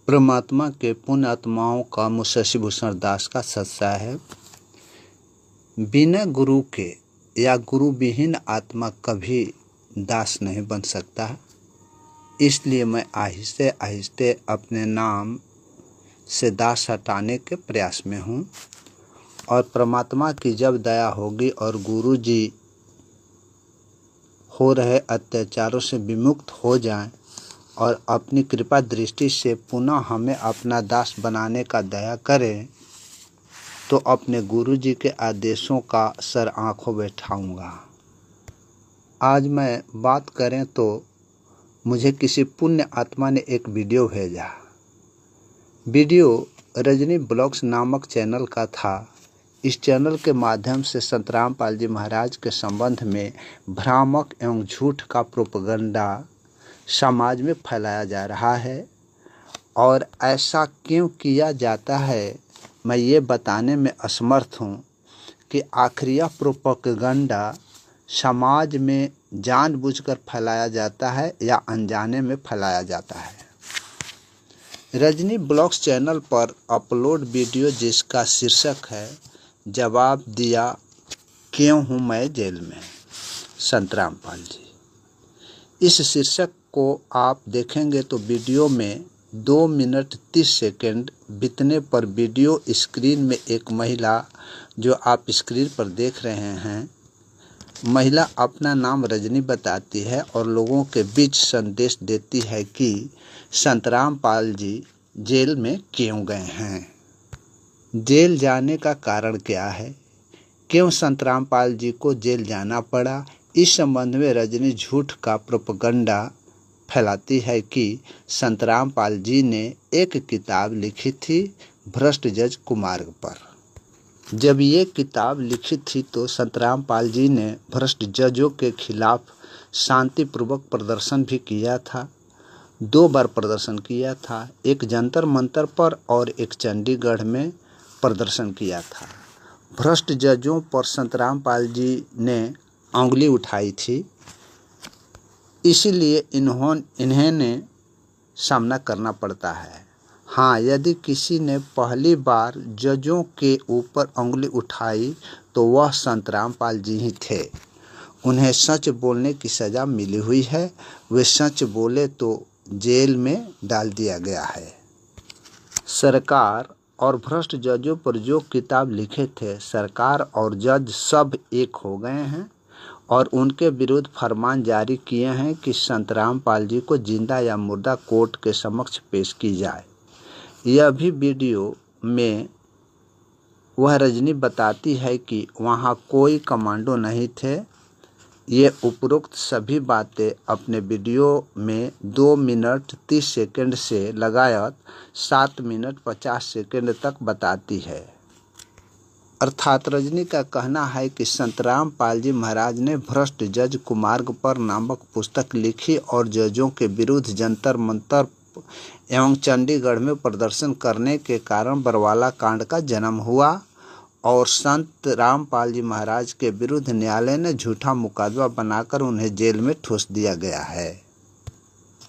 परमात्मा के पुण्य आत्माओं का मुंशी शशिभूषण दास का सत्सा है। बिना गुरु के या गुरु विहीन आत्मा कभी दास नहीं बन सकता। इसलिए मैं आहिस्ते आहिस्ते अपने नाम से दास हटाने के प्रयास में हूँ और परमात्मा की जब दया होगी और गुरु जी हो रहे अत्याचारों से विमुक्त हो जाएं और अपनी कृपा दृष्टि से पुनः हमें अपना दास बनाने का दया करें तो अपने गुरु जी के आदेशों का सर आंखों बैठाऊंगा। आज मैं बात करें तो मुझे किसी पुण्य आत्मा ने एक वीडियो भेजा। वीडियो रजनी ब्लॉग्स नामक चैनल का था। इस चैनल के माध्यम से संत रामपाल जी महाराज के संबंध में भ्रामक एवं झूठ का प्रोपगंडा समाज में फैलाया जा रहा है और ऐसा क्यों किया जाता है मैं ये बताने में असमर्थ हूँ कि आखिर यह प्रोपगंडा समाज में जानबूझकर फैलाया जाता है या अनजाने में फैलाया जाता है। रजनी ब्लॉग्स चैनल पर अपलोड वीडियो जिसका शीर्षक है जवाब दिया क्यों हूँ मैं जेल में, संत रामपाल जी। इस शीर्षक को आप देखेंगे तो वीडियो में 2 मिनट 30 सेकंड बीतने पर वीडियो स्क्रीन में एक महिला जो आप स्क्रीन पर देख रहे हैं, महिला अपना नाम रजनी बताती है और लोगों के बीच संदेश देती है कि संत रामपाल जी जेल में क्यों गए हैं, जेल जाने का कारण क्या है, क्यों संत रामपाल जी को जेल जाना पड़ा। इस संबंध में रजनी झूठ का प्रोपगंडा फैलाती है कि संत रामपाल जी ने एक किताब लिखी थी भ्रष्ट जज कुमार्ग पर। जब ये किताब लिखी थी तो संत रामपाल जी ने भ्रष्ट जजों के खिलाफ शांतिपूर्वक प्रदर्शन भी किया था। 2 बार प्रदर्शन किया था, एक जंतर मंतर पर और एक चंडीगढ़ में प्रदर्शन किया था। भ्रष्ट जजों पर संत रामपाल जी ने उंगली उठाई थी, इसीलिए इन्हें सामना करना पड़ता है। हाँ, यदि किसी ने पहली बार जजों के ऊपर उंगली उठाई तो वह संत रामपाल जी ही थे। उन्हें सच बोलने की सज़ा मिली हुई है। वे सच बोले तो जेल में डाल दिया गया है। सरकार और भ्रष्ट जजों पर जो किताब लिखे थे, सरकार और जज सब एक हो गए हैं और उनके विरुद्ध फरमान जारी किए हैं कि संत रामपाल जी को जिंदा या मुर्दा कोर्ट के समक्ष पेश की जाए। यह भी वीडियो में वह रजनी बताती है कि वहाँ कोई कमांडो नहीं थे। ये उपरोक्त सभी बातें अपने वीडियो में 2 मिनट 30 सेकंड से लगायत 7 मिनट 50 सेकंड तक बताती है। अर्थात रजनी का कहना है कि संत रामपाल जी महाराज ने भ्रष्ट जज कुमार्ग पर नामक पुस्तक लिखी और जजों के विरुद्ध जंतर मंतर एवं चंडीगढ़ में प्रदर्शन करने के कारण बरवाला कांड का जन्म हुआ और संत रामपाल जी महाराज के विरुद्ध न्यायालय ने झूठा मुकदमा बनाकर उन्हें जेल में ठूस दिया गया है।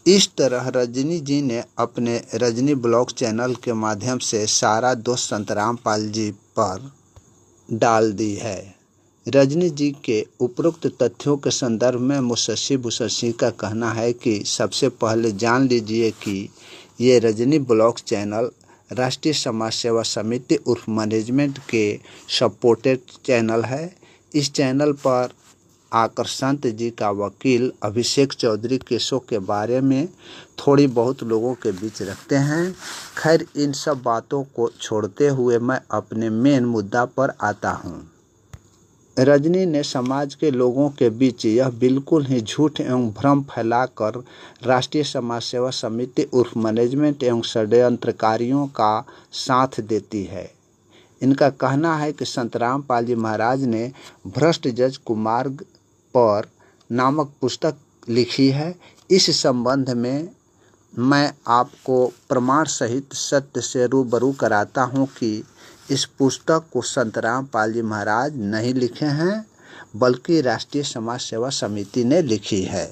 इस तरह रजनी जी ने अपने रजनी ब्लॉग चैनल के माध्यम से सारा दोष संत रामपाल जी पर डाल दी है। रजनी जी के उपरोक्त तथ्यों के संदर्भ में मुंशी शशिभूषण का कहना है कि सबसे पहले जान लीजिए कि ये रजनी ब्लॉग्स चैनल राष्ट्रीय समाज सेवा समिति उर्फ मैनेजमेंट के सपोर्टेड चैनल है। इस चैनल पर आकर संत जी का वकील अभिषेक चौधरी केसों के बारे में थोड़ी बहुत लोगों के बीच रखते हैं। खैर, इन सब बातों को छोड़ते हुए मैं अपने मेन मुद्दा पर आता हूँ। रजनी ने समाज के लोगों के बीच यह बिल्कुल ही झूठ एवं भ्रम फैलाकर राष्ट्रीय समाज सेवा समिति उर्फ मैनेजमेंट एवं षड्यंत्रकारियों का साथ देती है। इनका कहना है कि संत रामपाल जी महाराज ने भ्रष्ट जज कुमार्ग पर नामक पुस्तक लिखी है। इस संबंध में मैं आपको प्रमाण सहित सत्य से रूबरू कराता हूँ कि इस पुस्तक को संत रामपाल जी महाराज नहीं लिखे हैं बल्कि राष्ट्रीय समाज सेवा समिति ने लिखी है।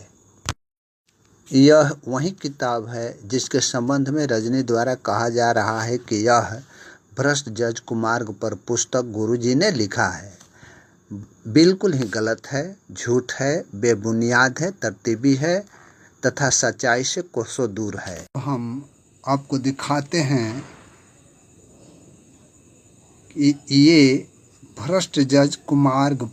यह वही किताब है जिसके संबंध में रजनी द्वारा कहा जा रहा है कि यह भ्रष्ट जज कुमार्ग पर पुस्तक गुरुजी ने लिखा है। बिल्कुल ही गलत है, झूठ है, बेबुनियाद है, तरतीबी है तथा सच्चाई से कोसों दूर है। हम आपको दिखाते हैं कि ये भ्रष्ट जज कुमार्ग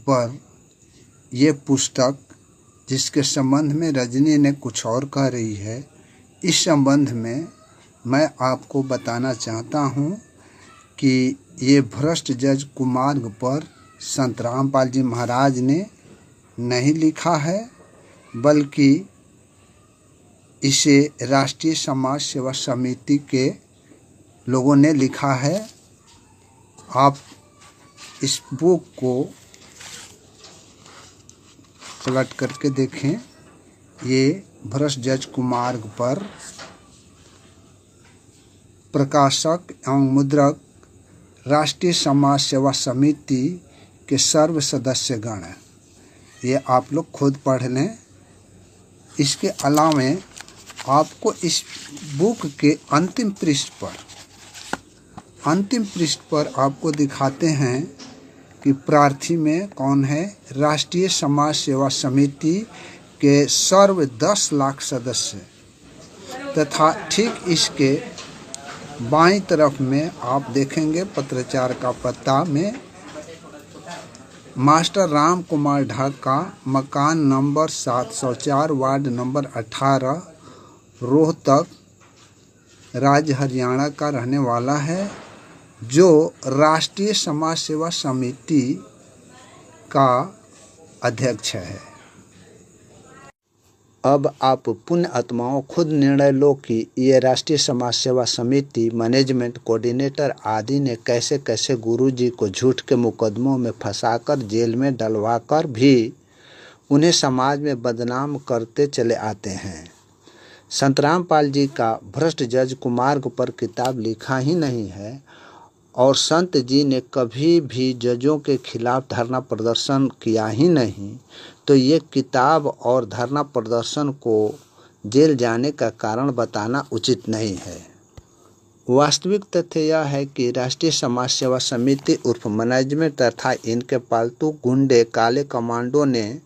पर ये पुस्तक जिसके संबंध में रजनी ने कुछ और कह रही है, इस संबंध में मैं आपको बताना चाहता हूँ कि ये भ्रष्ट जज कुमार्ग पर संत रामपाल जी महाराज ने नहीं लिखा है, बल्कि इसे राष्ट्रीय समाज सेवा समिति के लोगों ने लिखा है। आप इस बुक को पलट करके देखें। ये भ्रष्ट जज कुमार्ग पर प्रकाशक एवं मुद्रक राष्ट्रीय समाज सेवा समिति के सर्व सदस्यगण हैं। ये आप लोग खुद पढ़ लें। इसके अलावा आपको इस बुक के अंतिम पृष्ठ पर आपको दिखाते हैं कि प्रार्थी में कौन है। राष्ट्रीय समाज सेवा समिति के सर्व 10 लाख सदस्य तथा ठीक इसके बाईं तरफ में आप देखेंगे पत्राचार का पता में मास्टर राम कुमार ढाका, मकान नंबर 704, वार्ड नंबर 18, रोहतक, राज्य हरियाणा का रहने वाला है, जो राष्ट्रीय समाज सेवा समिति का अध्यक्ष है। अब आप पुण्य आत्माओं खुद निर्णय लो कि ये राष्ट्रीय समाज सेवा समिति मैनेजमेंट कोऑर्डिनेटर आदि ने कैसे कैसे गुरुजी को झूठ के मुकदमों में फंसाकर जेल में डलवाकर भी उन्हें समाज में बदनाम करते चले आते हैं। संत रामपाल जी का भ्रष्ट जज कुमार्ग पर किताब लिखा ही नहीं है और संत जी ने कभी भी जजों के खिलाफ धरना प्रदर्शन किया ही नहीं, तो ये किताब और धरना प्रदर्शन को जेल जाने का कारण बताना उचित नहीं है। वास्तविक तथ्य यह है कि राष्ट्रीय समाज सेवा समिति उर्फ मैनेजमेंट तथा इनके पालतू गुंडे काले कमांडो ने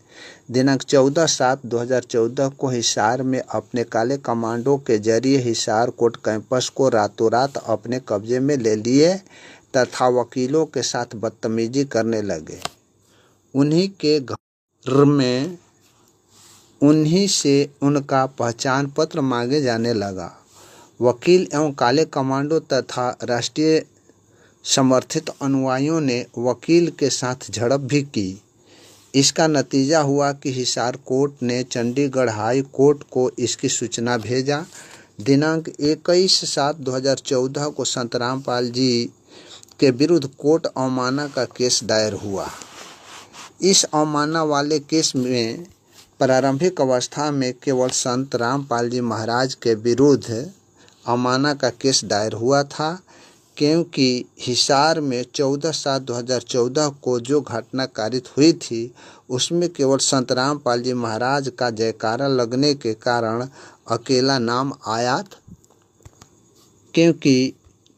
दिनांक 14/7/2014 को हिसार में अपने काले कमांडो के जरिए हिसार कोर्ट कैंपस को रातों रात अपने कब्जे में ले लिए तथा वकीलों के साथ बदतमीजी करने लगे। उन्हीं के घर में उन्हीं से उनका पहचान पत्र मांगे जाने लगा। वकील एवं काले कमांडो तथा राष्ट्रीय समर्थित अनुयायियों ने वकील के साथ झड़प भी की। इसका नतीजा हुआ कि हिसार कोर्ट ने चंडीगढ़ हाई कोर्ट को इसकी सूचना भेजा। दिनांक 21/7/2014 को संत रामपाल जी के विरुद्ध कोर्ट अवमानना का केस दायर हुआ। इस अवमानना वाले केस में प्रारंभिक अवस्था में केवल संत रामपाल जी महाराज के विरुद्ध अवमानना का केस दायर हुआ था, क्योंकि हिसार में 14/7/2014 को जो घटना कारित हुई थी उसमें केवल संत रामपाल जी महाराज का जयकारा लगने के कारण अकेला नाम आया, क्योंकि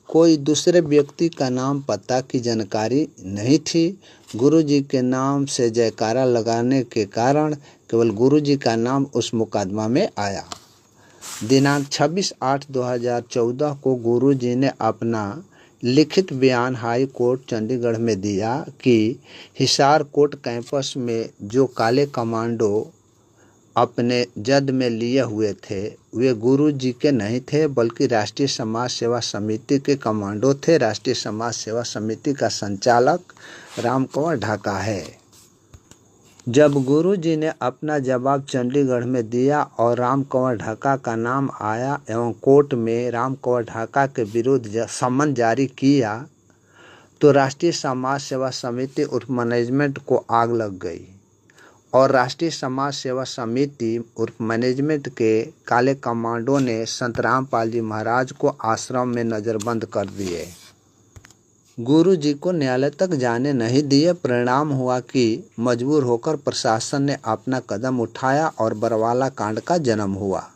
कोई दूसरे व्यक्ति का नाम पता की जानकारी नहीं थी। गुरुजी के नाम से जयकारा लगाने के कारण केवल गुरुजी का नाम उस मुकदमा में आया। दिनांक 26/8/2014 को गुरुजी ने अपना लिखित बयान हाई कोर्ट चंडीगढ़ में दिया कि हिसार कोर्ट कैंपस में जो काले कमांडो अपने जद में लिए हुए थे वे गुरुजी के नहीं थे, बल्कि राष्ट्रीय समाज सेवा समिति के कमांडो थे। राष्ट्रीय समाज सेवा समिति का संचालक राम कुमार ढाका है। जब गुरुजी ने अपना जवाब चंडीगढ़ में दिया और राम कुमार ढाका का नाम आया एवं कोर्ट में राम कुमार ढाका के विरुद्ध सम्मन जारी किया, तो राष्ट्रीय समाज सेवा समिति उर्फ मैनेजमेंट को आग लग गई और राष्ट्रीय समाज सेवा समिति उर्फ मैनेजमेंट के काले कमांडो ने संत रामपाल जी महाराज को आश्रम में नज़रबंद कर दिए। गुरु जी को न्यायालय तक जाने नहीं दिए। परिणाम हुआ कि मजबूर होकर प्रशासन ने अपना कदम उठाया और बरवाला कांड का जन्म हुआ।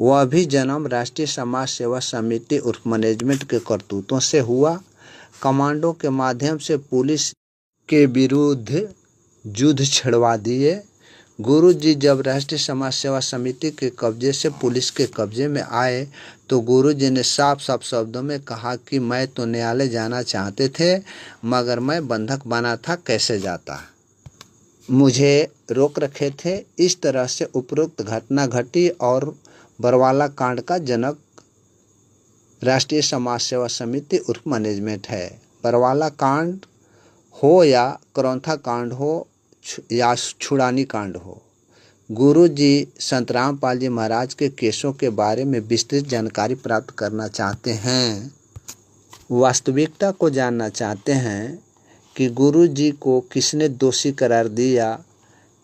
वह भी जन्म राष्ट्रीय समाज सेवा समिति उर्फ मैनेजमेंट के करतूतों से हुआ। कमांडो के माध्यम से पुलिस के विरुद्ध युद्ध छिड़वा दिए। गुरु जी जब राष्ट्रीय समाज सेवा समिति के कब्जे से पुलिस के कब्जे में आए तो गुरु जी ने साफ साफ शब्दों में कहा कि मैं तो न्यायालय जाना चाहते थे मगर मैं बंधक बना था, कैसे जाता, मुझे रोक रखे थे। इस तरह से उपरोक्त घटना घटी और बरवाला कांड का जनक राष्ट्रीय समाज सेवा समिति उर्फ मैनेजमेंट है। बरवाला कांड हो या करौंथा कांड हो या छुड़ानी कांड हो, गुरु जी संत रामपाल जी महाराज के केसों के बारे में विस्तृत जानकारी प्राप्त करना चाहते हैं, वास्तविकता को जानना चाहते हैं कि गुरु जी को किसने दोषी करार दिया,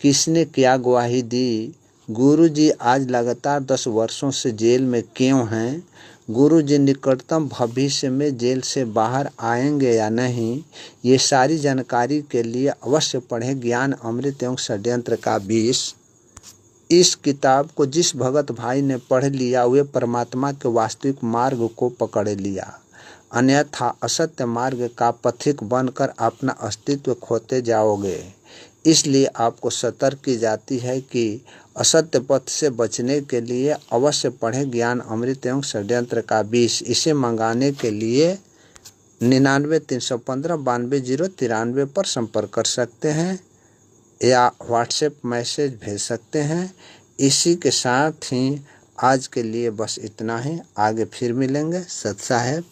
किसने क्या गवाही दी, गुरु जी आज लगातार 10 वर्षों से जेल में क्यों हैं, गुरु जी निकटतम भविष्य में जेल से बाहर आएंगे या नहीं, ये सारी जानकारी के लिए अवश्य पढ़ें ज्ञान अमृत एवं षड्यंत्र का विष। इस किताब को जिस भगत भाई ने पढ़ लिया वे परमात्मा के वास्तविक मार्ग को पकड़ लिया, अन्यथा असत्य मार्ग का पथिक बनकर अपना अस्तित्व खोते जाओगे। इसलिए आपको सतर्क की जाती है कि असत्य पथ से बचने के लिए अवश्य पढ़ें ज्ञान अमृत एवं षड्यंत्र का विष। इसे मंगाने के लिए 99-315-92-093 पर संपर्क कर सकते हैं या व्हाट्सएप मैसेज भेज सकते हैं। इसी के साथ ही आज के लिए बस इतना ही, आगे फिर मिलेंगे। सत साहेब।